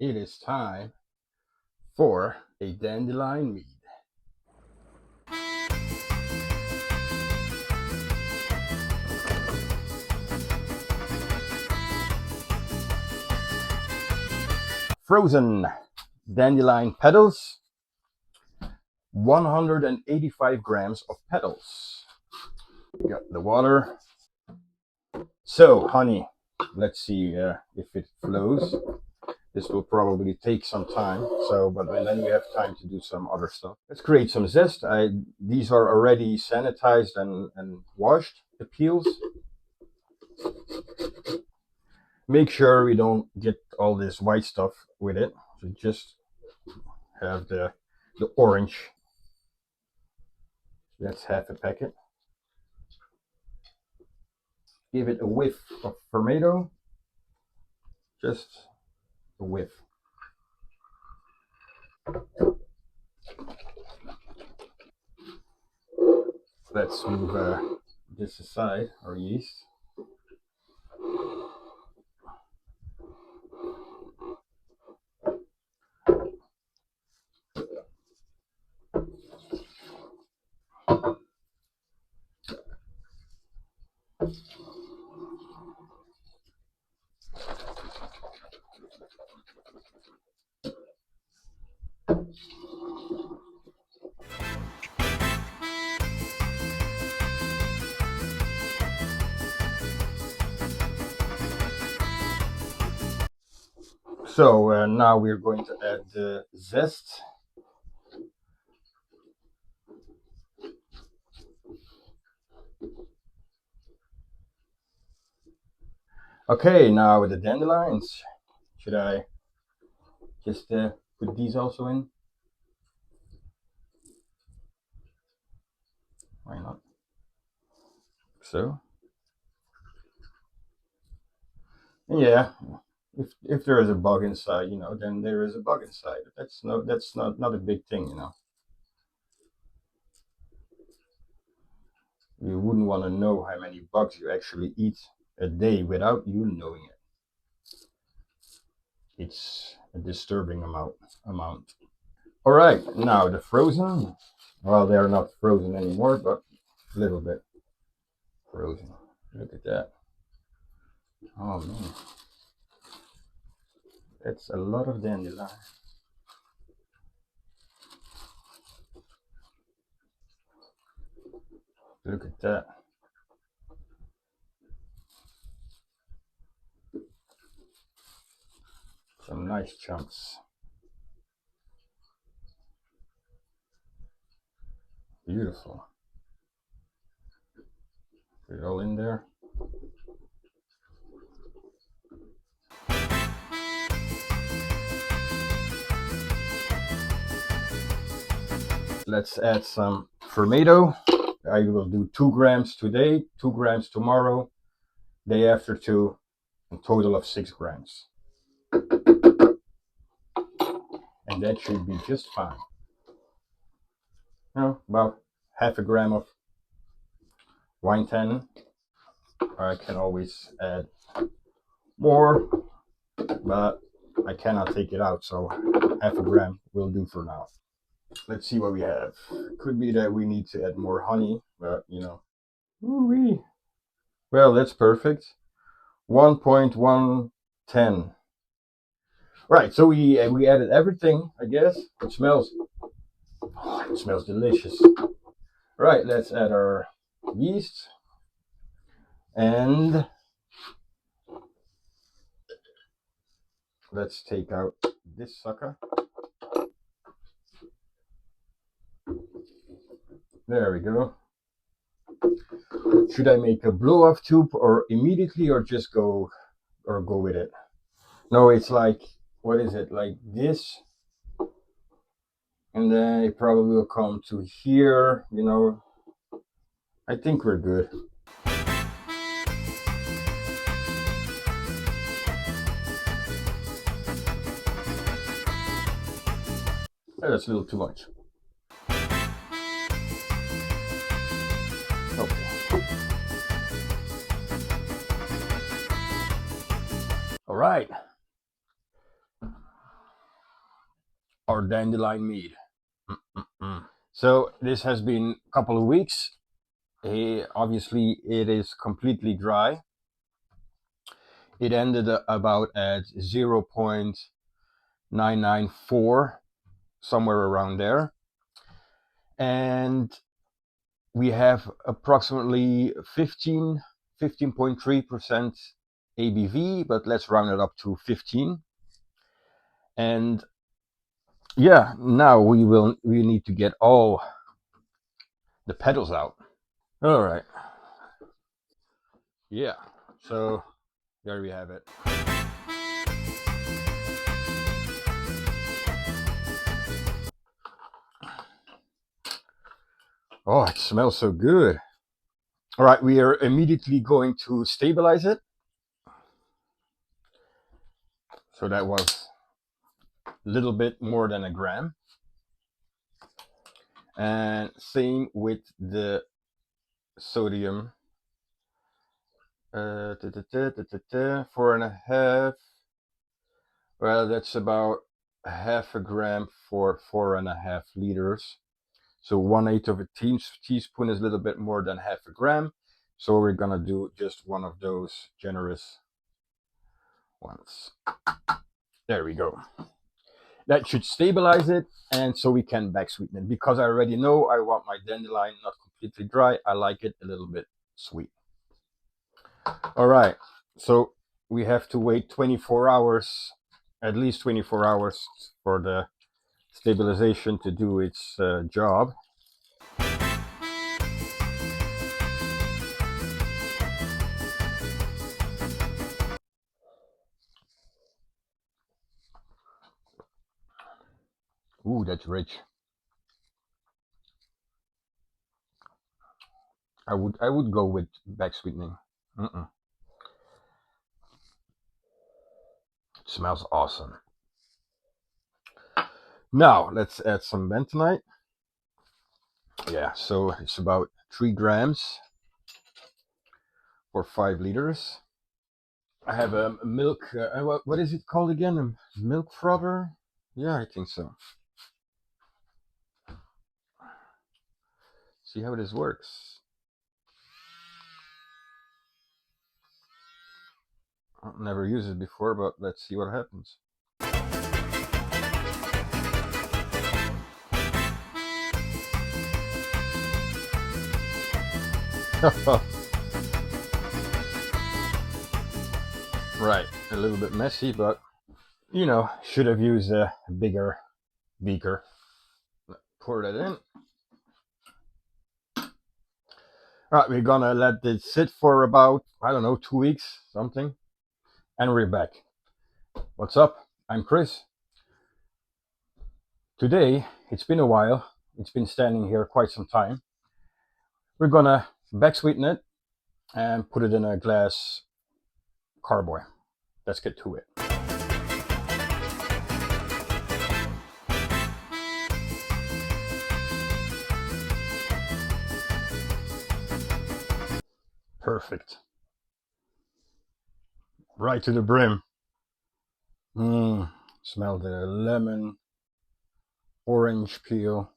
It is time for a dandelion mead. Frozen dandelion petals, 185 grams of petals. Got the water. So, honey, let's see if it flows. This will probably take some time, but then we have time to do some other stuff. Let's create some zest. These are already sanitized and washed, the peels. Make sure we don't get all this white stuff with it. So just have the orange. That's half a packet. Give it a whiff of fermentation. Just a whiff. Let's move this aside, our yeast. So now we're going to add the zest. Okay, now with the dandelions. Should I just put these also in? Why not? So, yeah, if there is a bug inside, then there is a bug inside. That's not a big thing, You wouldn't want to know how many bugs you actually eat a day without you knowing it. It's a disturbing amount. All right, now the frozen. Well, they're not frozen anymore, but a little bit frozen. Look at that. Oh man, that's a lot of dandelion. Look at that. Some nice chunks. Beautiful. Put it all in there. Let's add some fermentation. I will do 2 grams today, 2 grams tomorrow, day after 2, a total of 6 grams. And that should be just fine. About half a gram of wine tannin. I can always add more, but I cannot take it out, so half a gram will do for now. Let's see what we have. Could be that we need to add more honey, but Ooh-wee. Well, that's perfect. 1.110. Right, so we added everything, I guess. It smells delicious. Right, let's add our yeast. And let's take out this sucker. There we go. Should I make a blow off tube or immediately, or just go with it? No, it's like, what is it, like this? And then it probably will come to here, I think we're good. That's a little too much. Okay. All right. our dandelion mead. So this has been a couple of weeks. Obviously, it is completely dry. It ended about at 0.994, somewhere around there. And we have approximately 15.3% ABV, but let's round it up to 15. And yeah, now we need to get all the petals out. All right. Yeah. So there we have it. Oh, it smells so good. All right, we are immediately going to stabilize it. So that was a little bit more than a gram. And same with the sodium. 4.5. Well, that's about half a gram for 4.5 liters. So 1/8 of a teaspoon is a little bit more than half a gram. So we're gonna do just one of those generous ones. There we go. That should stabilize it, and so we can back sweeten it. Because I already know I want my dandelion not completely dry. I like it a little bit sweet. All right, so we have to wait 24 hours, at least 24 hours, for the stabilization to do its job. Ooh, that's rich. I would go with back sweetening. It smells awesome. Now let's add some bentonite. Yeah, so it's about 3 grams for 5 liters. I have a milk. What is it called again? A milk frother? Yeah, I think so. See how this works. I've never used it before, but let's see what happens. Right, a little bit messy, but you know, should have used a bigger beaker. Pour that in. All right, we're gonna let it sit for about, I don't know, 2 weeks, something, and we're back. What's up? I'm Chris. Today, it's been a while. It's been standing here quite some time. We're gonna back sweeten it and put it in a glass carboy. Let's get to it. Perfect. Right to the brim. Smell the lemon, orange peel.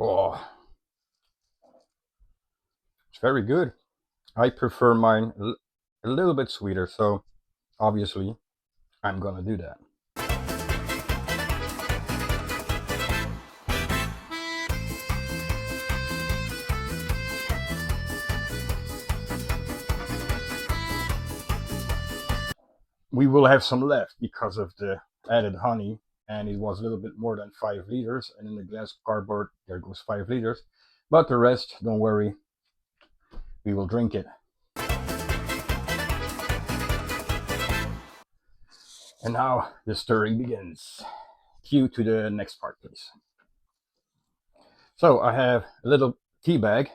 Oh, it's very good. I prefer mine a little bit sweeter, so obviously I'm gonna do that. We will have some left because of the added honey, and it was a little bit more than 5 liters, and in the glass cardboard there goes 5 liters, but the rest, don't worry, we will drink it. And now the stirring begins. Cue to the next part, please. So I have a little tea bag.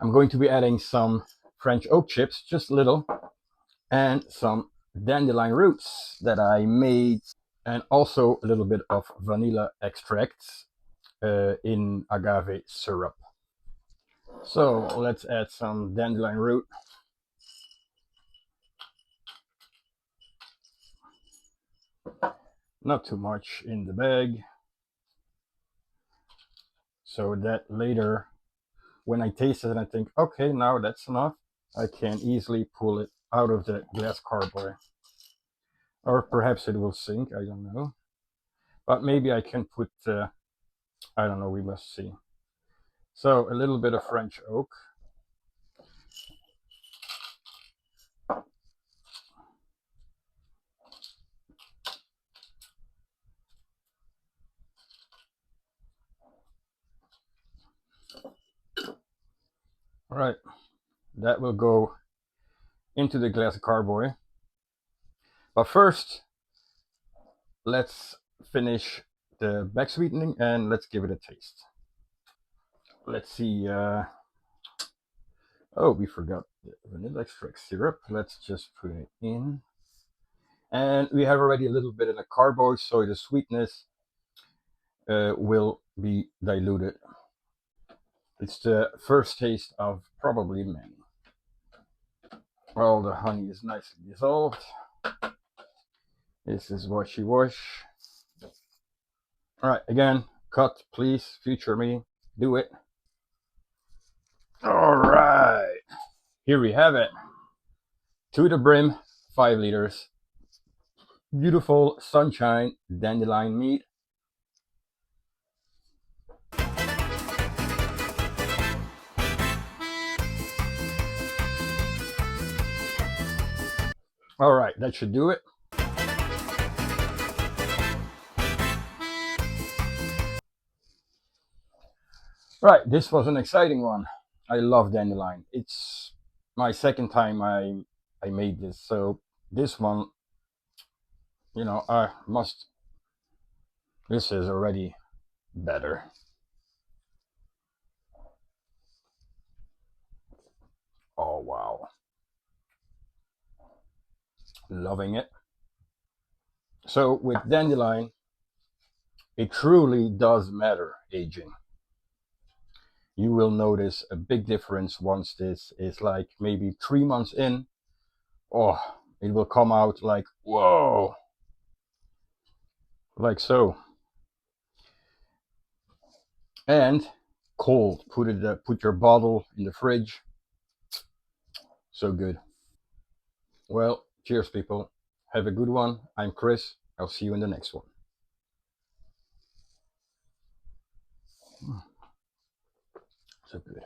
I'm going to be adding some French oak chips, just a little, and some dandelion roots that I made, and also a little bit of vanilla extract in agave syrup. So let's add some dandelion root. not too much in the bag, so that later when I taste it and I think, okay, now that's enough, I can easily pull it out of the glass carboy. Or perhaps it will sink, I don't know. But maybe I can put, I don't know, we must see. So a little bit of French oak. All right, that will go into the glass carboy. But first, let's finish the backsweetening and let's give it a taste. Let's see. Oh, we forgot the vanilla extract syrup. Let's just put it in. And we have already a little bit in the carboy, so the sweetness will be diluted. It's the first taste of probably many. Well, the honey is nicely dissolved. This is washy-wash. All right, again, cut, please, future me, do it. All right, here we have it. To the brim, 5 liters. Beautiful sunshine dandelion mead. All right, that should do it. Right, this was an exciting one. I love dandelion. It's my second time I made this, so this one, you know, I must. This is already better. Oh wow, loving it. So with dandelion, it truly does matter aging. You will notice a big difference once this is like maybe 3 months in. Oh, it will come out like, whoa, like so. And cold. Put your bottle in the fridge. So good. Well, cheers, people. Have a good one. I'm Chris. I'll see you in the next one. So good.